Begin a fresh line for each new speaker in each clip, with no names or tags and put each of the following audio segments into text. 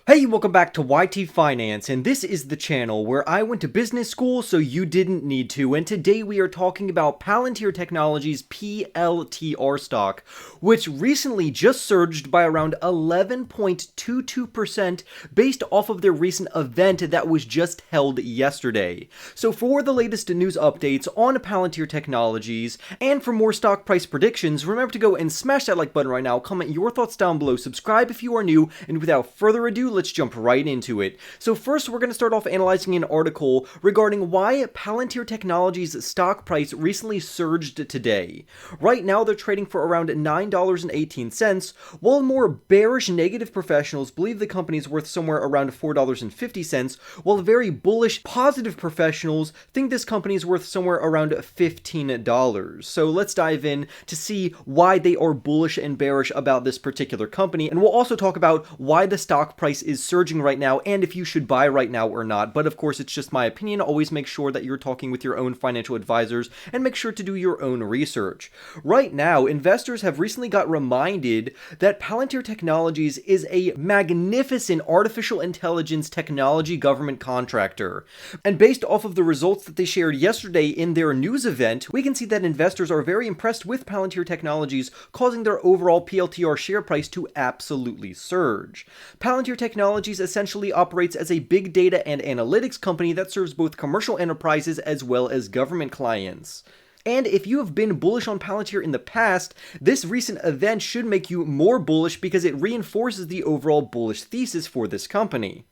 Hey, welcome back to YT Finance, and this is the channel where I went to business school so you didn't need to, and today we are talking about Palantir Technologies PLTR stock, which recently just surged by around 11.22% based off of their recent event that was just held yesterday. So for the latest news updates on Palantir Technologies, and for more stock price predictions, remember to go and smash that like button right now, comment your thoughts down below, subscribe if you are new, and without further ado, let's jump right into it. So first, we're going to start off analyzing an article regarding why Palantir Technologies' stock price recently surged today. Right now, they're trading for around $9.18, while more bearish negative professionals believe the company is worth somewhere around $4.50, while very bullish positive professionals think this company is worth somewhere around $15. So let's dive in to see why they are bullish and bearish about this particular company, and we'll also talk about why the stock price is surging right now and if you should buy right now or not. But of course, it's just my opinion. Always make sure that you're talking with your own financial advisors and make sure to do your own research. Right now, investors have recently got reminded that Palantir Technologies is a magnificent artificial intelligence technology government contractor. And based off of the results that they shared yesterday in their news event, we can see that investors are very impressed with Palantir Technologies, causing their overall PLTR share price to absolutely surge. Palantir Technologies essentially operates as a big data and analytics company that serves both commercial enterprises as well as government clients. And if you have been bullish on Palantir in the past, this recent event should make you more bullish because it reinforces the overall bullish thesis for this company.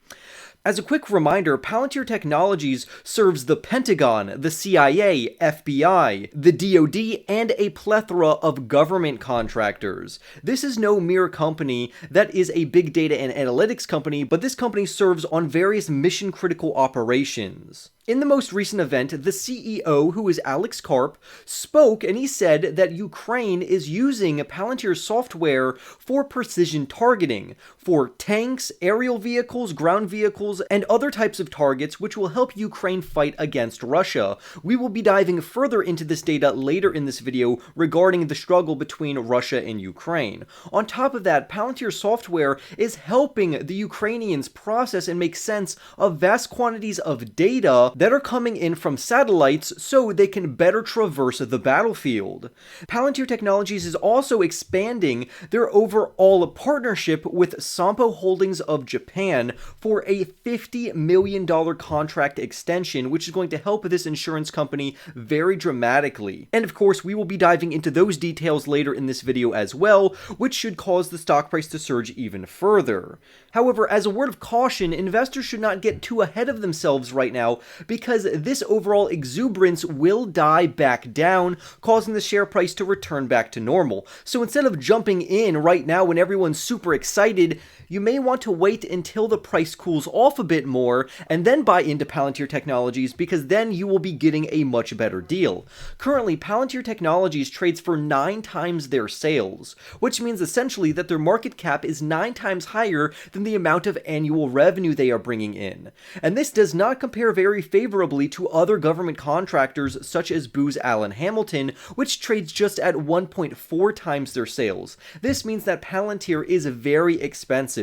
As a quick reminder, Palantir Technologies serves the Pentagon, the CIA, FBI, the DoD, and a plethora of government contractors. This is no mere company that is a big data and analytics company, but this company serves on various mission-critical operations. In the most recent event, the CEO, who is Alex Karp, spoke and he said that Ukraine is using Palantir software for precision targeting for tanks, aerial vehicles, ground vehicles, and other types of targets which will help Ukraine fight against Russia. We will be diving further into this data later in this video regarding the struggle between Russia and Ukraine. On top of that, Palantir software is helping the Ukrainians process and make sense of vast quantities of data that are coming in from satellites so they can better traverse the battlefield. Palantir Technologies is also expanding their overall partnership with Sompo Holdings of Japan for a $50 million contract extension, which is going to help this insurance company very dramatically. And of course, we will be diving into those details later in this video as well, which should cause the stock price to surge even further. However, as a word of caution, investors should not get too ahead of themselves right now because this overall exuberance will die back down, causing the share price to return back to normal. So instead of jumping in right now when everyone's super excited, you may want to wait until the price cools off a bit more and then buy into Palantir Technologies, because then you will be getting a much better deal. Currently, Palantir Technologies trades for 9 times their sales, which means essentially that their market cap is 9 times higher than the amount of annual revenue they are bringing in. And this does not compare very favorably to other government contractors such as Booz Allen Hamilton, which trades just at 1.4 times their sales. This means that Palantir is very expensive.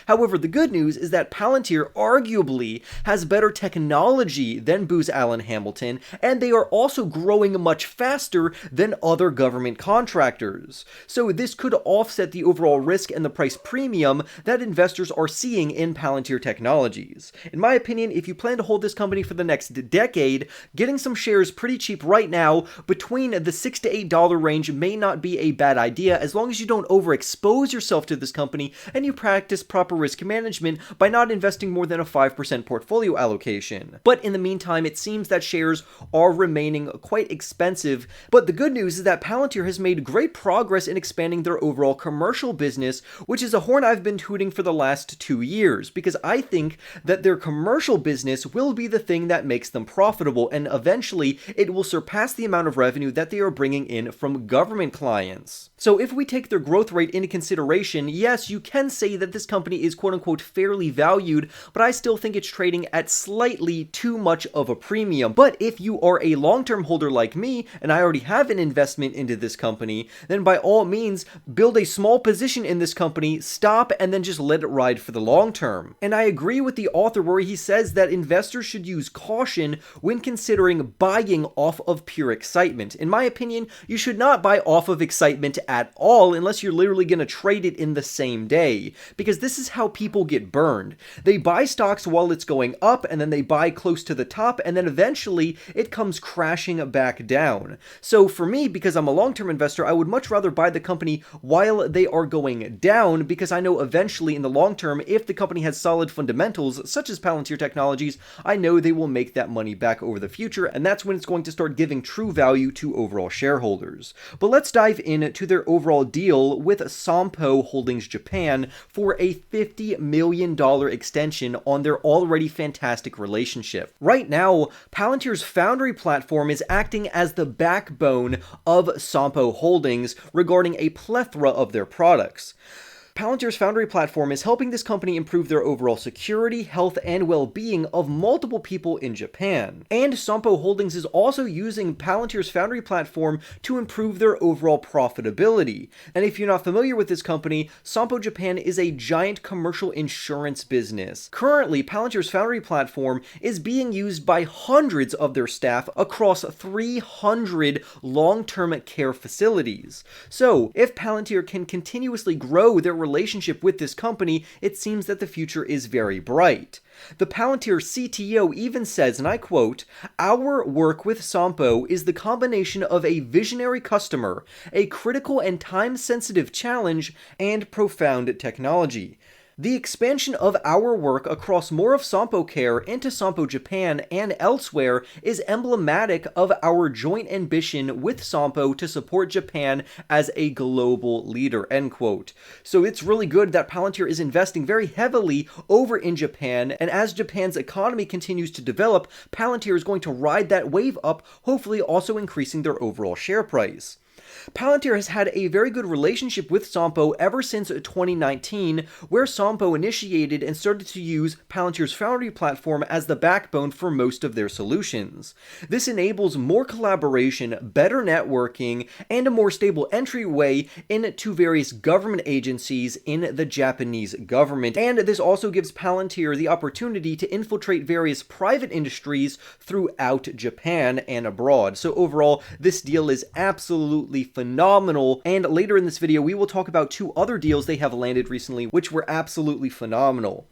However, the good news is that Palantir arguably has better technology than Booz Allen Hamilton, and they are also growing much faster than other government contractors. So this could offset the overall risk and the price premium that investors are seeing in Palantir Technologies. In my opinion, if you plan to hold this company for the next decade, getting some shares pretty cheap right now between the $6 to $8 range may not be a bad idea, as long as you don't overexpose yourself to this company and you practice proper risk management by not investing more than a 5% portfolio allocation. But in the meantime, it seems that shares are remaining quite expensive. But the good news is that Palantir has made great progress in expanding their overall commercial business, which is a horn I've been tooting for the last 2 years, because I think that their commercial business will be the thing that makes them profitable, and eventually it will surpass the amount of revenue that they are bringing in from government clients. So if we take their growth rate into consideration, yes, you can say that this company is quote-unquote fairly valued, but I still think it's trading at slightly too much of a premium. But if you are a long-term holder like me, and I already have an investment into this company, then by all means, build a small position in this company, stop, and then just let it ride for the long term. And I agree with the author where he says that investors should use caution when considering buying off of pure excitement. In my opinion, you should not buy off of excitement at all unless you're literally going to trade it in the same day, because this is how people get burned. They buy stocks while it's going up, and then they buy close to the top, and then eventually it comes crashing back down. So for me, because I'm a long-term investor, I would much rather buy the company while they are going down, because I know eventually in the long term, if the company has solid fundamentals such as Palantir Technologies, I know they will make that money back over the future, and that's when it's going to start giving true value to overall shareholders. But let's dive into their overall deal with Sompo Holdings Japan for a $50 million extension on their already fantastic relationship. Right now, Palantir's Foundry platform is acting as the backbone of Sompo Holdings regarding a plethora of their products. Palantir's Foundry platform is helping this company improve their overall security, health, and well-being of multiple people in Japan. And Sompo Holdings is also using Palantir's Foundry platform to improve their overall profitability. And if you're not familiar with this company, Sompo Japan is a giant commercial insurance business. Currently, Palantir's Foundry platform is being used by hundreds of their staff across 300 long-term care facilities. So, if Palantir can continuously grow their relationship with this company, it seems that the future is very bright. The Palantir CTO even says, and I quote, "Our work with Sompo is the combination of a visionary customer, a critical and time-sensitive challenge, and profound technology. The expansion of our work across more of Sompo Care into Sompo Japan and elsewhere is emblematic of our joint ambition with Sompo to support Japan as a global leader," end quote. So it's really good that Palantir is investing very heavily over in Japan, and as Japan's economy continues to develop, Palantir is going to ride that wave up, hopefully also increasing their overall share price. Palantir has had a very good relationship with Sompo ever since 2019, where Sompo initiated and started to use Palantir's Foundry platform as the backbone for most of their solutions. This enables more collaboration, better networking, and a more stable entryway into various government agencies in the Japanese government. And this also gives Palantir the opportunity to infiltrate various private industries throughout Japan and abroad. So overall, this deal is absolutely phenomenal, and later in this video we will talk about two other deals they have landed recently which were absolutely phenomenal.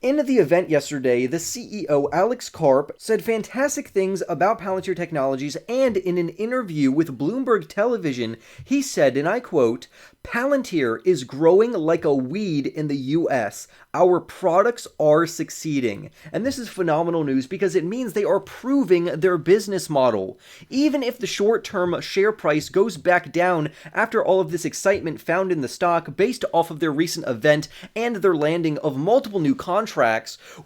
In the event yesterday, the CEO, Alex Karp, said fantastic things about Palantir Technologies, and in an interview with Bloomberg Television, he said, and I quote, "Palantir is growing like a weed in the US. Our products are succeeding." And this is phenomenal news because it means they are proving their business model. Even if the short-term share price goes back down after all of this excitement found in the stock based off of their recent event and their landing of multiple new contracts,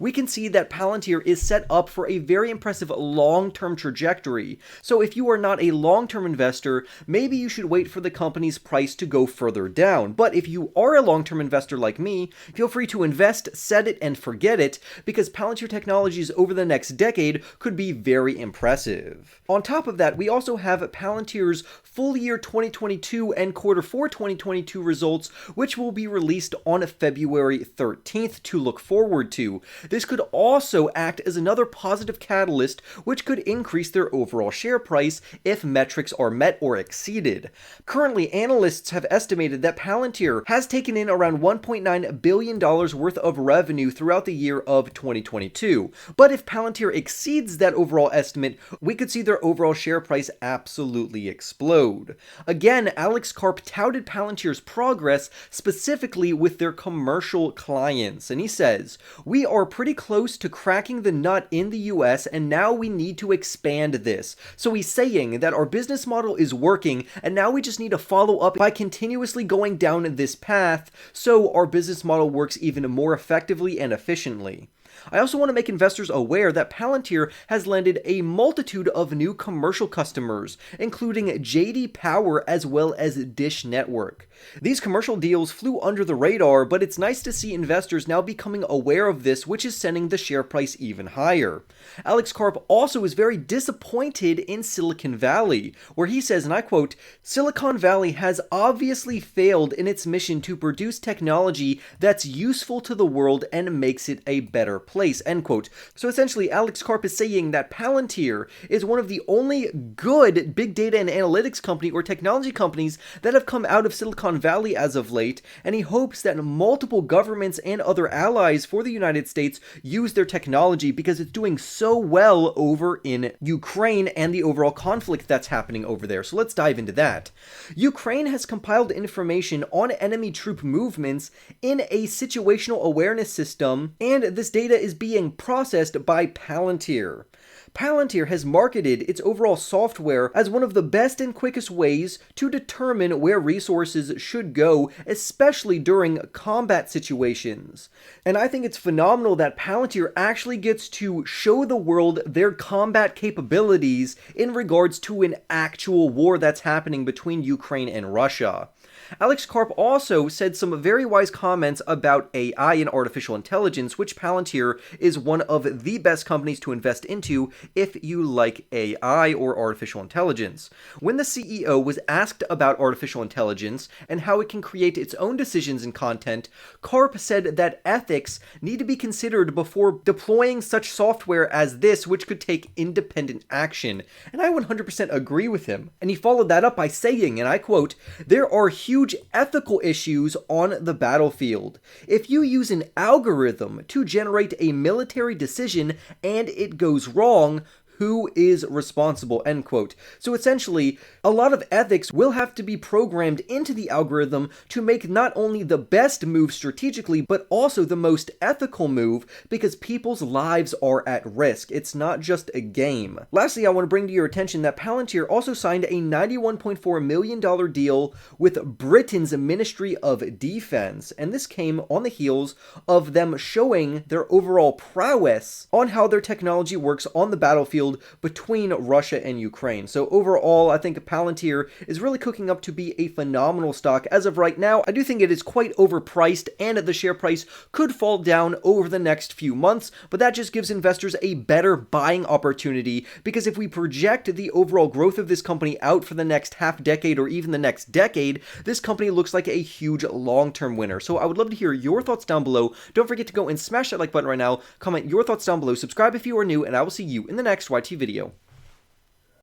we can see that Palantir is set up for a very impressive long-term trajectory. So if you are not a long-term investor, maybe you should wait for the company's price to go further down. But if you are a long-term investor like me, feel free to invest, set it, and forget it, because Palantir Technologies over the next decade could be very impressive. On top of that, we also have Palantir's full year 2022 and quarter 4 2022 results, which will be released on February 13th to look forward to. This could also act as another positive catalyst, which could increase their overall share price if metrics are met or exceeded. Currently, analysts have estimated that Palantir has taken in around $1.9 billion worth of revenue throughout the year of 2022. But if Palantir exceeds that overall estimate, we could see their overall share price absolutely explode. Again, Alex Karp touted Palantir's progress specifically with their commercial clients, and he says, "We are pretty close to cracking the nut in the US, and now we need to expand this." So he's saying that our business model is working, and now we just need to follow up by continuously going down this path so our business model works even more effectively and efficiently. I also want to make investors aware that Palantir has landed a multitude of new commercial customers, including JD Power as well as Dish Network. These commercial deals flew under the radar, but it's nice to see investors now becoming aware of this, which is sending the share price even higher. Alex Karp also is very disappointed in Silicon Valley, where he says, and I quote, "Silicon Valley has obviously failed in its mission to produce technology that's useful to the world and makes it a better place," end quote. So essentially, Alex Karp is saying that Palantir is one of the only good big data and analytics company or technology companies that have come out of Silicon Valley as of late, and he hopes that multiple governments and other allies for the United States use their technology because it's doing so well over in Ukraine and the overall conflict that's happening over there. So let's dive into that. Ukraine has compiled information on enemy troop movements in a situational awareness system, and this data is being processed by Palantir. Palantir has marketed its overall software as one of the best and quickest ways to determine where resources should go, especially during combat situations. And I think it's phenomenal that Palantir actually gets to show the world their combat capabilities in regards to an actual war that's happening between Ukraine and Russia. Alex Karp also said some very wise comments about AI and artificial intelligence, which Palantir is one of the best companies to invest into if you like AI or artificial intelligence. When the CEO was asked about artificial intelligence and how it can create its own decisions and content, Karp said that ethics need to be considered before deploying such software as this, which could take independent action. And I 100% agree with him. And he followed that up by saying, and I quote, "There are huge ethical issues on the battlefield. If you use an algorithm to generate a military decision and it goes wrong, who is responsible?" End quote. So essentially, a lot of ethics will have to be programmed into the algorithm to make not only the best move strategically, but also the most ethical move, because people's lives are at risk. It's not just a game. Lastly, I want to bring to your attention that Palantir also signed a $91.4 million deal with Britain's Ministry of Defense, and this came on the heels of them showing their overall prowess on how their technology works on the battlefield between Russia and Ukraine. So overall, I think Palantir is really cooking up to be a phenomenal stock. As of right now, I do think it is quite overpriced, and the share price could fall down over the next few months, but that just gives investors a better buying opportunity, because if we project the overall growth of this company out for the next half decade or even the next decade, this company looks like a huge long-term winner. So I would love to hear your thoughts down below. Don't forget to go and smash that like button right now, comment your thoughts down below, subscribe if you are new, and I will see you in the next YT video.